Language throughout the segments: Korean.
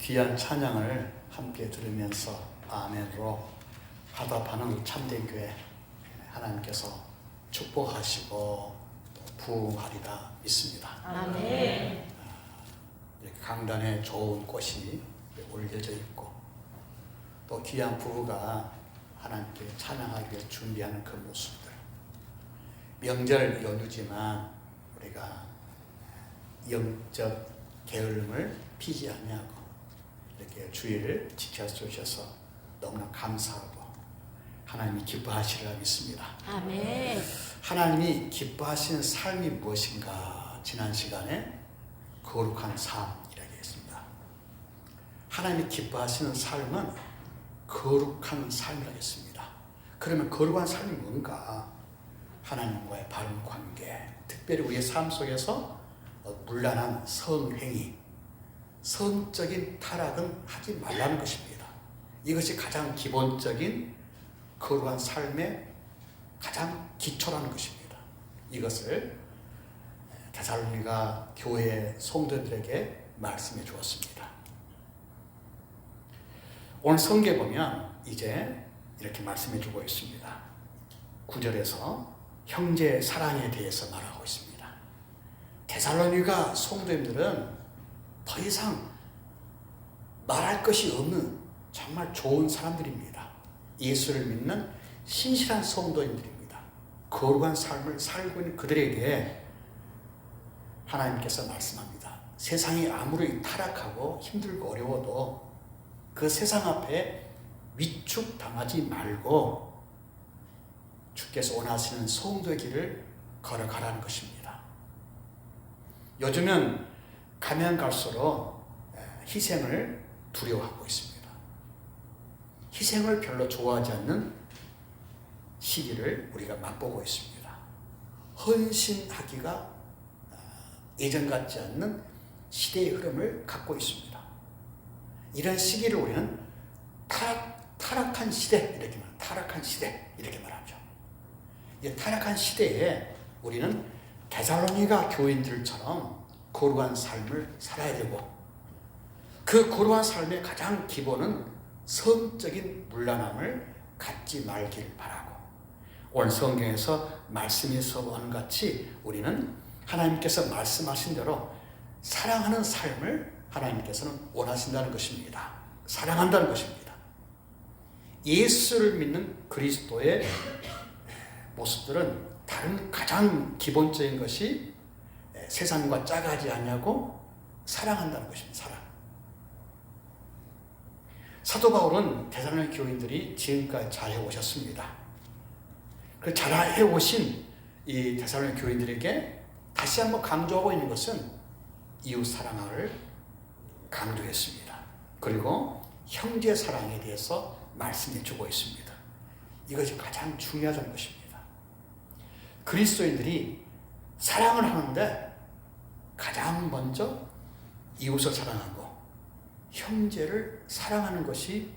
귀한 찬양을 함께 들으면서 아멘으로 화답하는 참된 교회, 하나님께서 축복하시고 또 부흥하리라 믿습니다. 아멘. 이렇게 강단에 좋은 꽃이 올려져 있고 또 귀한 부부가 하나님께 찬양하기 위해 준비하는 그 모습들, 명절 연휴지만 우리가 영적 게으름을 피지 아니하고 이렇게 주의를 지켜주셔서 너무나 감사하고 하나님이 기뻐하시리라 믿습니다. 아멘. 하나님이 기뻐하시는 삶이 무엇인가? 지난 시간에 거룩한 삶이라고 했습니다. 하나님이 기뻐하시는 삶은 거룩한 삶이라고 했습니다. 그러면 거룩한 삶이 뭔가? 하나님과의 바른 관계, 특별히 우리의 삶 속에서 문란한 성행위, 성적인 타락은 하지 말라는 것입니다. 이것이 가장 기본적인 거룩한 삶의 가장 기초라는 것입니다. 이것을 데살로니가 교회 성도들에게 말씀해 주었습니다. 오늘 성경에 보면 이제 이렇게 말씀해 주고 있습니다. 9절에서 형제 사랑에 대해서 말하고 있습니다. 데살로니가 성도님들은 더 이상 말할 것이 없는 정말 좋은 사람들입니다. 예수를 믿는 신실한 성도인들입니다. 거룩한 삶을 살고 있는 그들에게 하나님께서 말씀합니다. 세상이 아무리 타락하고 힘들고 어려워도 그 세상 앞에 위축당하지 말고 주께서 원하시는 성도의 길을 걸어가라는 것입니다. 요즘은 가면 갈수록 희생을 두려워하고 있습니다. 희생을 별로 좋아하지 않는 시기를 우리가 맛보고 있습니다. 헌신하기가 예전 같지 않는 시대의 흐름을 갖고 있습니다. 이런 시기를 우리는 타락한 시대 이렇게 말합니다. 타락한 시대 이렇게 말하죠. 이 타락한 시대에 우리는 데살로니가 교인들처럼 거룩한 삶을 살아야 되고 그 거룩한 삶의 가장 기본은 성적인 문란함을 갖지 말길 바라고 오늘 성경에서 말씀에서 보는 같이 우리는 하나님께서 말씀하신 대로 사랑하는 삶을 하나님께서는 원하신다는 것입니다. 사랑한다는 것입니다. 예수를 믿는 그리스도의 모습들은 다른 가장 기본적인 것이 세상과 짜가지 않냐고 사랑한다는 것입니다. 사랑. 사도 바울은 데살로니가 교인들이 지금까지 잘해 오셨습니다. 그 잘해 오신 이 데살로니가 교인들에게 다시 한번 강조하고 있는 것은 이웃 사랑을 강조했습니다. 그리고 형제 사랑에 대해서 말씀해 주고 있습니다. 이것이 가장 중요하다는 것입니다. 그리스도인들이 사랑을 하는데 가장 먼저 이웃을 사랑하고 형제를 사랑하는 것이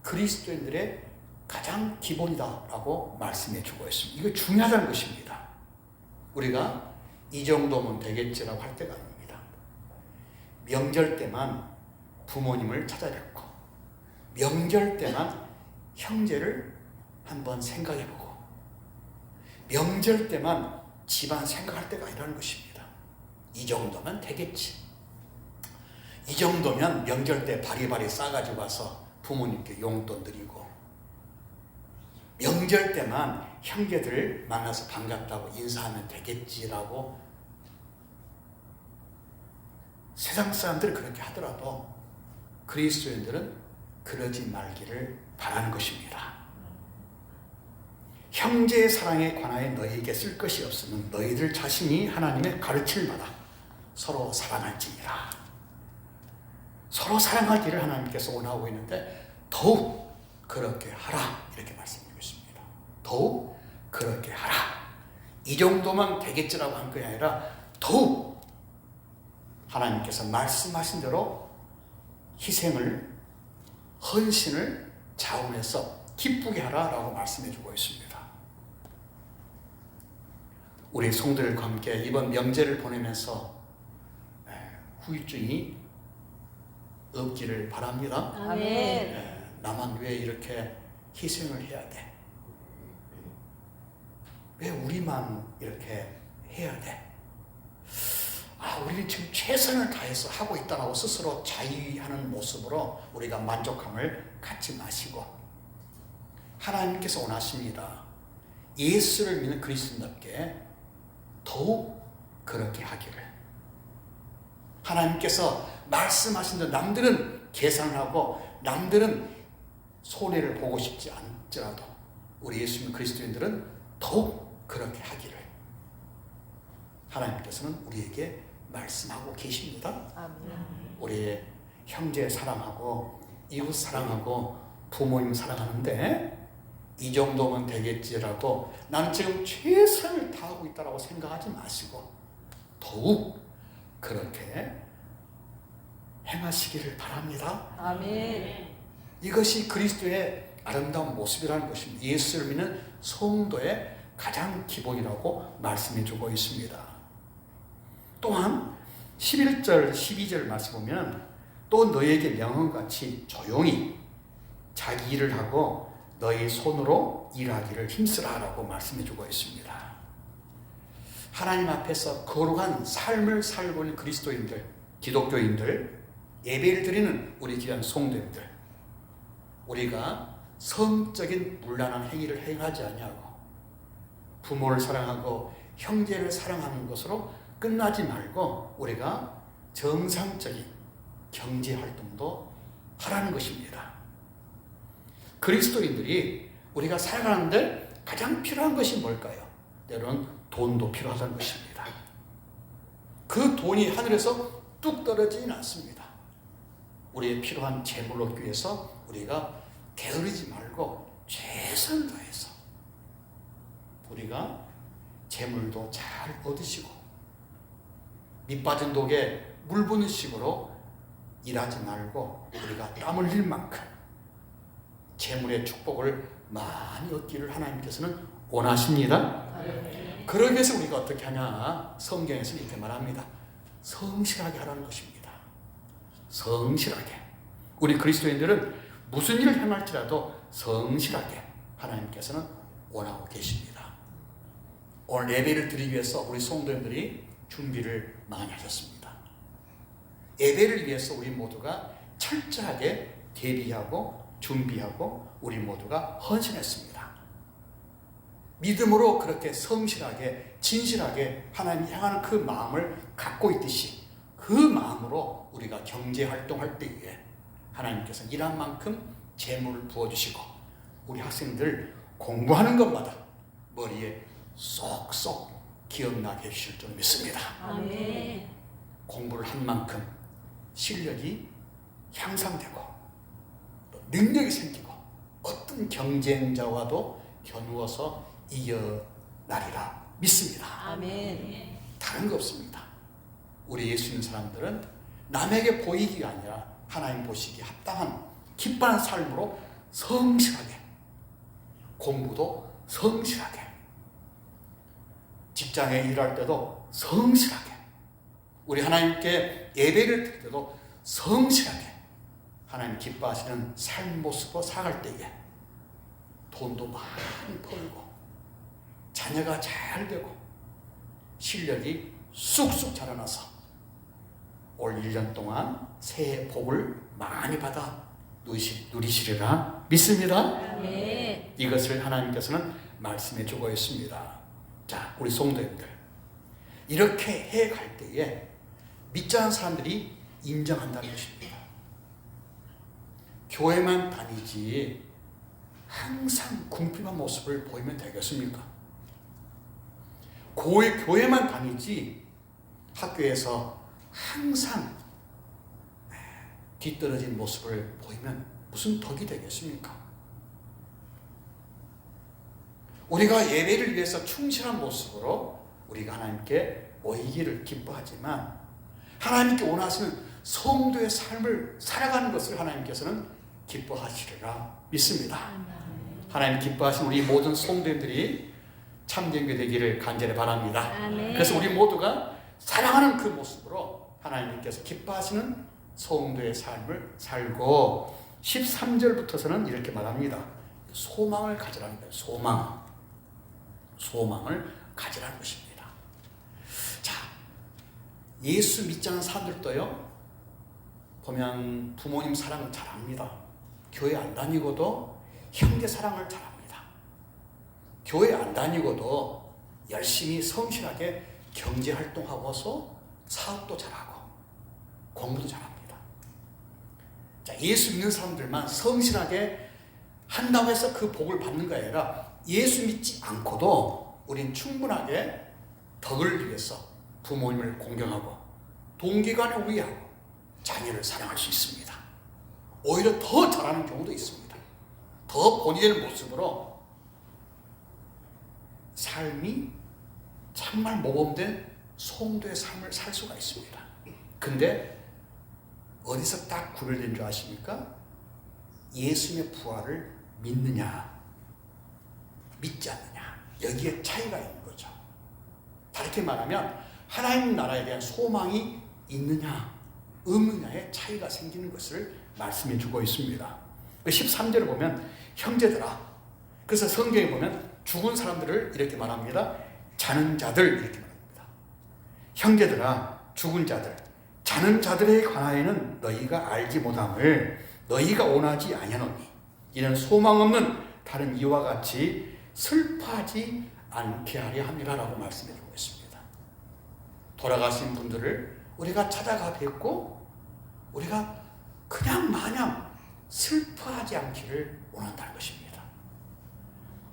그리스도인들의 가장 기본이다라고 말씀해 주고 있습니다. 이거 중요하다는 것입니다. 우리가 이 정도면 되겠지라고 할 때가 아닙니다. 명절 때만 부모님을 찾아뵙고 명절 때만 형제를 한번 생각해보고 명절 때만 집안 생각할 때가 아니라는 것입니다. 이 정도면 되겠지. 이 정도면 명절 때 바리바리 싸가지고 와서 부모님께 용돈 드리고 명절 때만 형제들 만나서 반갑다고 인사하면 되겠지라고 세상 사람들이 그렇게 하더라도 그리스도인들은 그러지 말기를 바라는 것입니다. 형제의 사랑에 관하여 너희에게 쓸 것이 없으면 너희들 자신이 하나님의 가르침을 받아 서로 사랑할지니라. 서로 사랑하기를 하나님께서 원하고 있는데 더욱 그렇게 하라 이렇게 말씀드리고 있습니다. 더욱 그렇게 하라. 이 정도만 되겠지라고 한 것이 아니라 더욱 하나님께서 말씀하신 대로 희생을 헌신을 자원해서 기쁘게 하라라고 말씀해 주고 있습니다. 우리 성도들과 함께 이번 명제를 보내면서 후유증이 없기를 바랍니다. 아멘. 나만 왜 이렇게 희생을 해야 돼? 왜 우리만 이렇게 해야 돼? 우리는 지금 최선을 다해서 하고 있다고 스스로 자의하는 모습으로 우리가 만족함을 갖지 마시고, 하나님께서 원하십니다. 예수를 믿는 그리스도인답게 더욱 그렇게 하기를. 하나님께서 말씀하신 대로 남들은 계산을 하고 남들은 손해를 보고 싶지 않더라도 우리 예수 믿는 그리스도인들은 더욱 그렇게 하기를 하나님께서는 우리에게 말씀하고 계십니다. 우리 형제 사랑하고 이웃 사랑하고 부모님 사랑하는데 이 정도면 되겠지라고 나는 지금 최선을 다하고 있다고 생각하지 마시고 더욱 그렇게 행하시기를 바랍니다. 아멘. 이것이 그리스도의 아름다운 모습이라는 것입니다. 예수를 믿는 성도의 가장 기본이라고 말씀해 주고 있습니다. 또한 11절 12절 말씀 보면 또 너에게 명언같이 조용히 자기 일을 하고 너희 손으로 일하기를 힘쓰라 라고 말씀해 주고 있습니다. 하나님 앞에서 거룩한 삶을 살고 있는 그리스도인들, 기독교인들, 예배를 드리는 우리 귀한 성도님들, 우리가 성적인 문란한 행위를 행하지 아니하고 부모를 사랑하고 형제를 사랑하는 것으로 끝나지 말고 우리가 정상적인 경제활동도 하라는 것입니다. 그리스도인들이 우리가 살아가는데 가장 필요한 것이 뭘까요? 때로는 돈도 필요하다는 것입니다. 그 돈이 하늘에서 뚝 떨어지진 않습니다. 우리의 필요한 재물을 얻기 위해서 우리가 게으르지 말고 최선을 다해서 우리가 재물도 잘 얻으시고 밑빠진 독에 물 부는 식으로 일하지 말고 우리가 땀 흘릴 만큼 재물의 축복을 많이 얻기를 하나님께서는 원하십니다. 그러기 위해서 우리가 어떻게 하냐? 성경에서 이렇게 말합니다. 성실하게 하라는 것입니다. 성실하게. 우리 그리스도인들은 무슨 일을 행할지라도 성실하게 하나님께서는 원하고 계십니다. 오늘 예배를 드리기 위해서 우리 성도님들이 준비를 많이 하셨습니다. 예배를 위해서 우리 모두가 철저하게 대비하고 준비하고 우리 모두가 헌신했습니다. 믿음으로 그렇게 성실하게 진실하게 하나님 향하는 그 마음을 갖고 있듯이 그 마음으로 우리가 경제활동할 때에 하나님께서 일한 만큼 재물을 부어주시고 우리 학생들 공부하는 것마다 머리에 쏙쏙 기억나게 해주실 줄 믿습니다. 아멘. 공부를 한 만큼 실력이 향상되고 또 능력이 생기고 어떤 경쟁자와도 겨누어서 이겨나리라 믿습니다. 아멘. 다른 거 없습니다. 우리 예수 믿는 사람들은 남에게 보이기가 아니라 하나님 보시기에 합당한 기뻐하는 삶으로 성실하게 공부도 성실하게 직장에 일할 때도 성실하게 우리 하나님께 예배를 드릴 때도 성실하게 하나님 기뻐하시는 삶 모습으로 살아갈 때에 돈도 많이 벌고 자녀가 잘 되고 실력이 쑥쑥 자라나서 올 1년 동안 새해 복을 많이 받아 누리시리라 믿습니다. 아멘. 이것을 하나님께서는 말씀해 주고 있습니다. 자, 우리 성도님들 이렇게 해갈 때에 믿지 않는 사람들이 인정한다는 것입니다. 교회만 다니지 항상 궁핍한 모습을 보이면 되겠습니까? 교회만 다니지 학교에서 항상 뒤떨어진 모습을 보이면 무슨 덕이 되겠습니까? 우리가 예배를 위해서 충실한 모습으로 우리가 하나님께 모이기를 기뻐하지만 하나님께 원하시는 성도의 삶을 살아가는 것을 하나님께서는 기뻐하시리라 믿습니다. 하나님 기뻐하신 우리 모든 성도들이 참전게 되기를 간절히 바랍니다. 아멘. 그래서 우리 모두가 사랑하는 그 모습으로 하나님께서 기뻐하시는 성도의 삶을 살고 13절부터서는 이렇게 말합니다. 소망을 가지라는 거예요. 소망을 가지라는 것입니다. 자, 예수 믿지 않는 사람들도요, 보면 부모님 사랑을 잘합니다. 교회 안 다니고도 형제 사랑을 잘합니다. 교회 안 다니고도 열심히 성실하게 경제활동하고서 사업도 잘하고 공부도 잘합니다. 자, 예수 믿는 사람들만 성실하게 한다고 해서 그 복을 받는 게 아니라 예수 믿지 않고도 우린 충분하게 덕을 위해서 부모님을 공경하고 동기간에 우애하고 자녀를 사랑할 수 있습니다. 오히려 더 잘하는 경우도 있습니다. 더 본인의 모습으로 삶이 정말 모범된 성도의 삶을 살 수가 있습니다. 근데 어디서 딱 구별된 줄 아십니까? 예수님의 부활을 믿느냐 믿지 않느냐, 여기에 차이가 있는 거죠. 다르게 말하면 하나님 나라에 대한 소망이 있느냐 없느냐의 차이가 생기는 것을 말씀해 주고 있습니다. 13절을 보면 형제들아, 그래서 성경에 보면 죽은 사람들을 이렇게 말합니다. 자는 자들 이렇게 말합니다. 형제들아, 죽은 자들, 자는 자들에 관하여는 너희가 알지 못함을 너희가 원하지 아니하노니 이는 소망 없는 다른 이와 같이 슬퍼하지 않게 하려 함이라라고 말씀해 주고 있습니다. 돌아가신 분들을 우리가 찾아가 뵙고 우리가 그냥 마냥 슬퍼하지 않기를 원한다는 것입니다.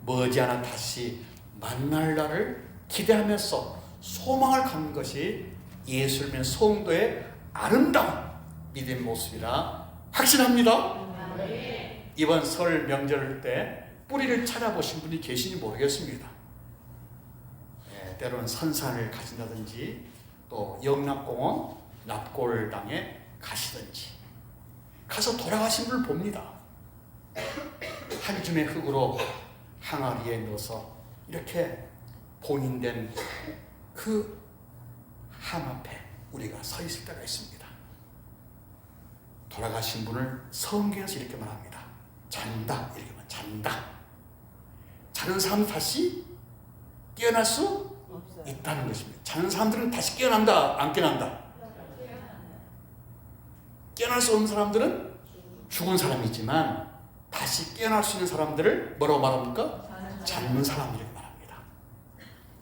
머지않아 다시 만날 날을 기대하면서 소망을 갖는 것이 예수를 믿는 성도의 아름다운 믿음의 모습이라 확신합니다. 이번 설 명절 때 뿌리를 찾아보신 분이 계시니 모르겠습니다. 때로는 선산을 가신다든지 또 영락공원 납골당에 가시든지 가서 돌아가신 분을 봅니다. 한 줌의 흙으로 항아리에 넣어서 이렇게 봉인된 그 함 앞에 우리가 서 있을 때가 있습니다. 돌아가신 분을 성경에서 이렇게 말합니다. 잔다, 이렇게 말합니다. 잔다. 자는 사람 다시 깨어날 수 있다는 것입니다. 자는 사람들은 다시 깨어난다, 안 깨어난다? 깨어날 수 없는 사람들은 죽은 사람이지만 다시 깨어날 수 있는 사람들을 뭐라고 말합니까? 잡는 사람이라고 말합니다.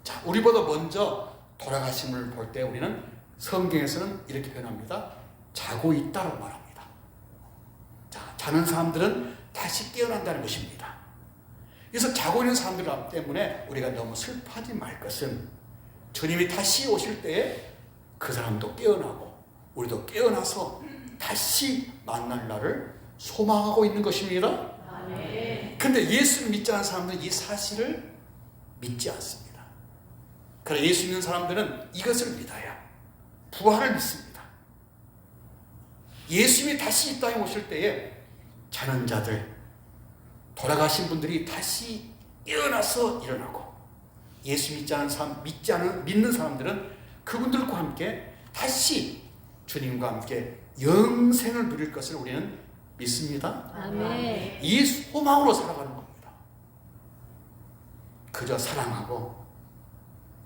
자, 우리보다 먼저 돌아가심을 볼 때 우리는 성경에서는 이렇게 표현합니다. 자고 있다고 말합니다. 자, 자는 사람들은 다시 깨어난다는 것입니다. 그래서 자고 있는 사람들 때문에 우리가 너무 슬퍼하지 말 것은 주님이 다시 오실 때에 그 사람도 깨어나고 우리도 깨어나서 다시 만날 날을 소망하고 있는 것입니다. 그런데 예수를 믿지 않는 사람들은 이 사실을 믿지 않습니다. 그러나 예수 믿는 사람들은 이것을 믿어야 부활을 믿습니다. 예수님이 다시 이 땅에 오실 때에 자는 자들, 돌아가신 분들이 다시 깨어나서 일어나고 예수 믿지 않는 사람, 믿는 사람들은 그분들과 함께 다시 주님과 함께 영생을 누릴 것을 우리는 믿습니다. 아멘. 이 소망으로 살아가는 겁니다. 그저 사랑하고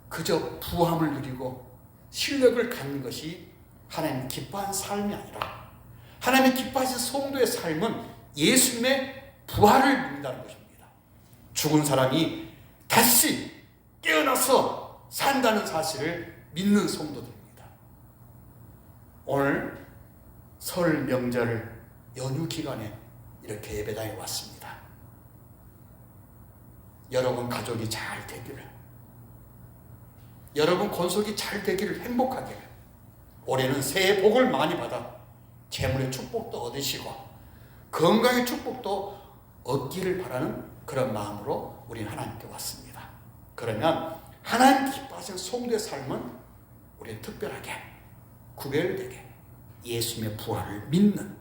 그저 부함을 누리고 실력을 갖는 것이 하나님 기뻐하는 삶이 아니라 하나님의 기뻐하신 성도의 삶은 예수님의 부활을 믿는다는 것입니다. 죽은 사람이 다시 깨어나서 산다는 사실을 믿는 성도들입니다. 오늘 설 명절 연휴 기간에 이렇게 예배당에 왔습니다. 여러분 가족이 잘 되기를, 여러분 건속이 잘 되기를, 행복하기를, 올해는 새해 복을 많이 받아 재물의 축복도 얻으시고 건강의 축복도 얻기를 바라는 그런 마음으로 우리는 하나님께 왔습니다. 그러면 하나님 기뻐하시는 성도의 삶은 우리는 특별하게 구별되게 예수님의 부활을 믿는,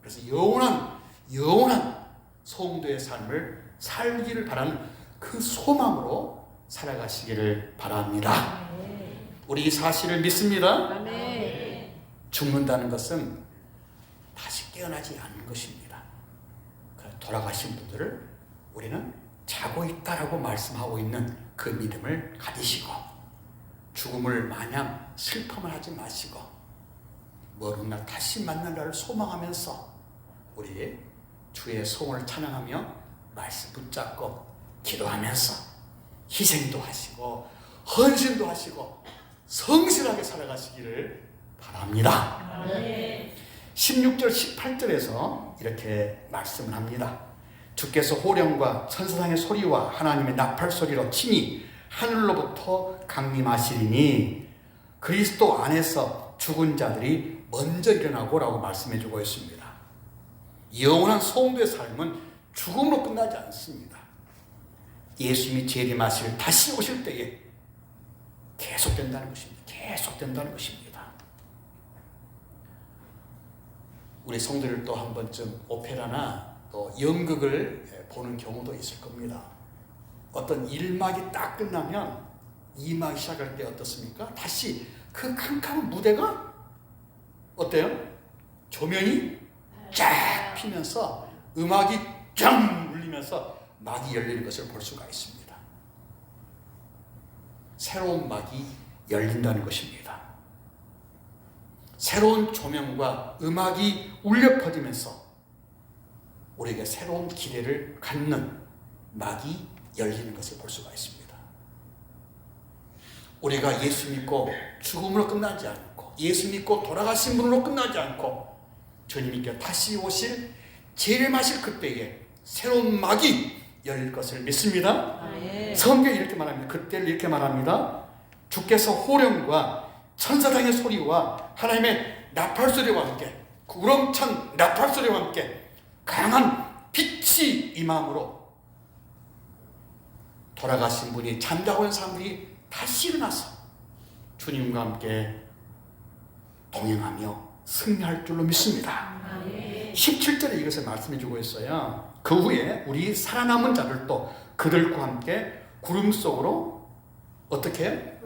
그래서 영원한 성도의 삶을 살기를 바라는 그 소망으로 살아가시기를 바랍니다. 우리 이 사실을 믿습니다. 아멘. 죽는다는 것은 다시 깨어나지 않는 것입니다. 돌아가신 분들을 우리는 자고 있다라고 말씀하고 있는 그 믿음을 가지시고 죽음을 마냥 슬픔을 하지 마시고 먼 훗날 다시 만날 날을 소망하면서 우리 주의 성을 찬양하며 말씀 붙잡고 기도하면서 희생도 하시고 헌신도 하시고 성실하게 살아가시기를 바랍니다. 16절 18절에서 이렇게 말씀을 합니다. 주께서 호령과 천사장의 소리와 하나님의 나팔 소리로 친히 하늘로부터 강림하시리니 그리스도 안에서 죽은 자들이 먼저 일어나고 라고 말씀해 주고 있습니다. 영원한 성도의 삶은 죽음으로 끝나지 않습니다. 예수님이 재림하실 다시 오실 때에 계속된다는 것입니다. 계속된다는 것입니다. 우리 성도들 또 한 번쯤 오페라나 또 연극을 보는 경우도 있을 겁니다. 어떤 1막이 딱 끝나면 2막이 시작할 때 어떻습니까? 다시 그 캄캄한 무대가 어때요? 조명이 쫙 피면서 음악이 쫙 울리면서 막이 열리는 것을 볼 수가 있습니다. 새로운 막이 열린다는 것입니다. 새로운 조명과 음악이 울려 퍼지면서 우리에게 새로운 기대를 갖는 막이 열리는 것을 볼 수가 있습니다. 우리가 예수 믿고 죽음으로 끝나지 않고 예수 믿고 돌아가신 분으로 끝나지 않고 주님께 다시 오실 재림하실 그때에 새로운 막이 열릴 것을 믿습니다. 성경이 이렇게 말합니다. 그때를 이렇게 말합니다. 주께서 호령과 천사장의 소리와 하나님의 나팔 소리와 함께 우렁찬 나팔 소리와 함께 강한 빛이 임함으로 돌아가신 분이 잠자고 있는 사람들이 다시 일어나서 주님과 함께 동행하며 승리할 줄로 믿습니다. 17절에 이것을 말씀해 주고 있어요. 그 후에 우리 살아남은 자를 또 그들과 함께 구름 속으로 어떻게?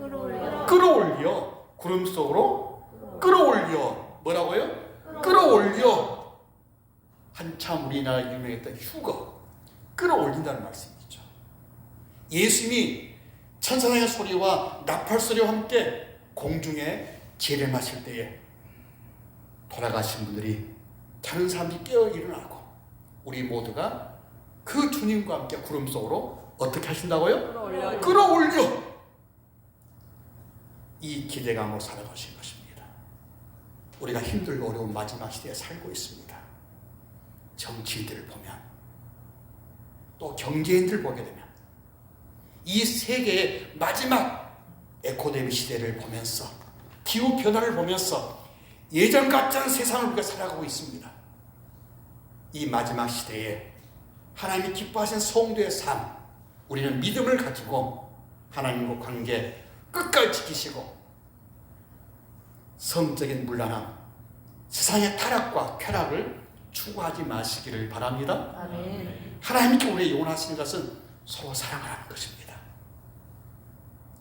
끌어올려. 구름 속으로 끌어올려. 뭐라고요? 끌어올려. 한참 우리나라 유명했던 휴거. 끌어올린다는 말씀이죠. 예수님이 천사장의 소리와 나팔 소리와 함께 공중에 재림하실 때에 돌아가신 분들이 다른 사람들이 깨어 일어나고 우리 모두가 그 주님과 함께 구름 속으로 어떻게 하신다고요? 끌어올려. 이 기대감으로 살아가신 것입니다. 우리가 힘들고 어려운 마지막 시대에 살고 있습니다. 정치인들을 보면 또 경제인들 보게 되면 이 세계의 마지막 에코데믹 시대를 보면서 기후 변화를 보면서 예전 같지 않은 세상을 우리가 살아가고 있습니다. 이 마지막 시대에 하나님이 기뻐하신 성도의 삶, 우리는 믿음을 가지고 하나님과 관계 끝까지 지키시고 성적인 문란함, 세상의 타락과 쾌락을 추구하지 마시기를 바랍니다. 하나님께 우리의 요원하시는 것은 서로 사랑하라는 것입니다.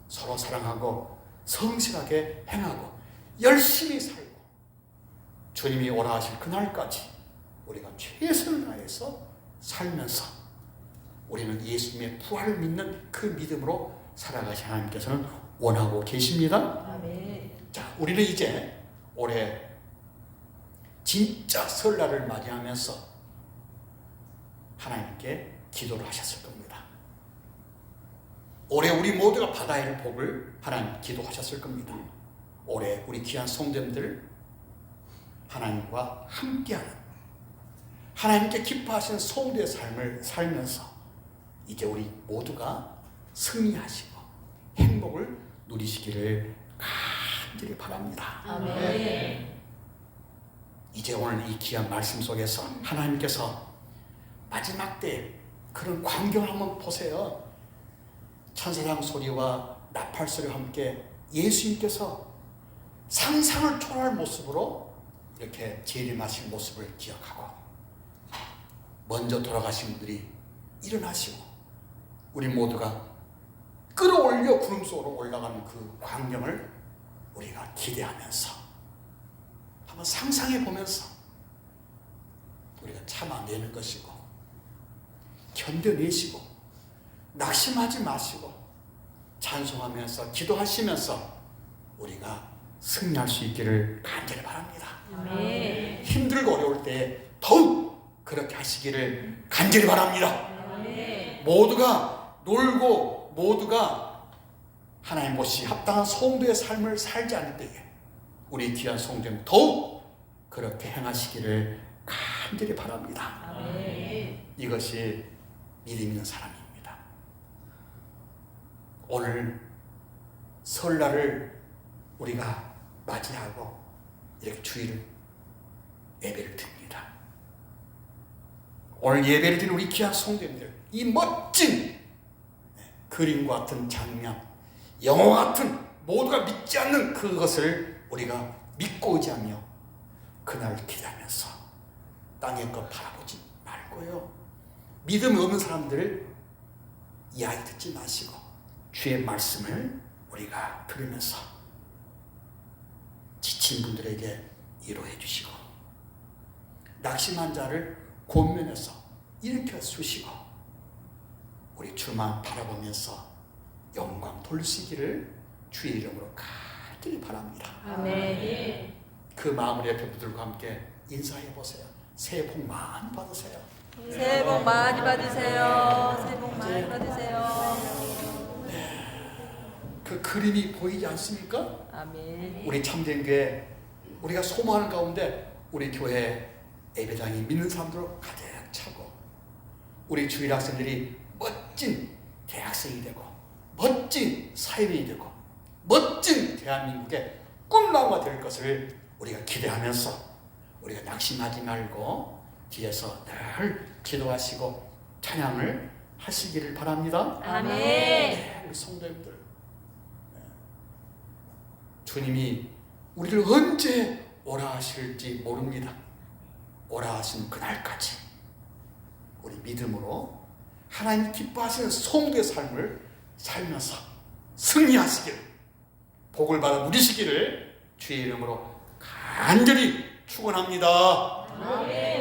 서로 사랑하고 성실하게 행하고 열심히 살고 주님이 오라 하실 그날까지 우리가 최선을 다해서 살면서 우리는 예수님의 부활을 믿는 그 믿음으로 살아가신 하나님께서는 원하고 계십니다. 자, 우리는 이제 올해 진짜 설날을 맞이하면서 하나님께 기도를 하셨을 겁니다. 올해 우리 모두가 받아야 할 복을 하나님 기도하셨을 겁니다. 올해 우리 귀한 성도님들 하나님과 함께하는 하나님께 기뻐하시는 성도의 삶을 살면서 이제 우리 모두가 승리하시고 행복을 누리시기를 간절히 바랍니다. 이제 오늘 이 귀한 말씀 속에서 하나님께서 마지막 때 그런 광경을 한번 보세요. 천사장 소리와 나팔 소리와 함께 예수님께서 상상을 초월할 모습으로 이렇게 재림하신 모습을 기억하고 먼저 돌아가신 분들이 일어나시고 우리 모두가 끌어올려 구름 속으로 올라가는 그 광경을 우리가 기대하면서 한번 상상해 보면서 참아내는 것이고, 견뎌내시고, 낙심하지 마시고, 찬송하면서 기도하시면서 우리가 승리할 수 있기를 간절히 바랍니다. 아멘. 힘들고 어려울 때 더욱 그렇게 하시기를 간절히 바랍니다. 아멘. 모두가 놀고 모두가 하나님 못이 합당한 성도의 삶을 살지 않을 때에 우리 귀한 성도님 더욱 그렇게 행하시기를 간절히 바랍니다. 아멘. 이것이 믿음 있는 사람입니다. 오늘 설날을 우리가 맞이하고 이렇게 주일을 예배를 드립니다. 오늘 예배를 드린 우리 귀한 성도님들, 이 멋진 그림과 같은 장면, 영화 같은 모두가 믿지 않는 그것을 우리가 믿고 의지하며 그날 기대하면서 땅의 것 바라보지 말고요. 믿음 없는 사람들을 이야기 듣지 마시고 주의 말씀을 우리가 들으면서 지친 분들에게 위로해 주시고, 낙심한 자를 권면해서 일으켜 주시고, 우리 주만 바라보면서 영광 돌리시기를 주의 이름으로 간절히 바랍니다. 아멘. 그 마음을 옆에 분들과 함께 인사해 보세요. 새해 복 많이 받으세요. 새해 복 많이 받으세요. 새해 복 많이 받으세요. 그 그림이 보이지 않습니까? 아멘. 우리 참된 교회, 우리가 소망하는 가운데 우리 교회 예배당이 믿는 사람들로 가득 차고, 우리 주일 학생들이 멋진 대학생이 되고 멋진 사회인이 되고 멋진 대한민국의 꿈나무가 될 것을 우리가 기대하면서 우리가 낙심하지 말고 뒤에서 늘 기도하시고 찬양을 하시기를 바랍니다. 아멘. 네, 우리 성도님들, 주님이 우리를 언제 오라 하실지 모릅니다. 오라 하신 그날까지 우리 믿음으로 하나님 기뻐하시는 성도의 삶을 살면서 승리하시기를, 복을 받아 누리시기를 주의 이름으로 간절히 축원합니다. 아멘.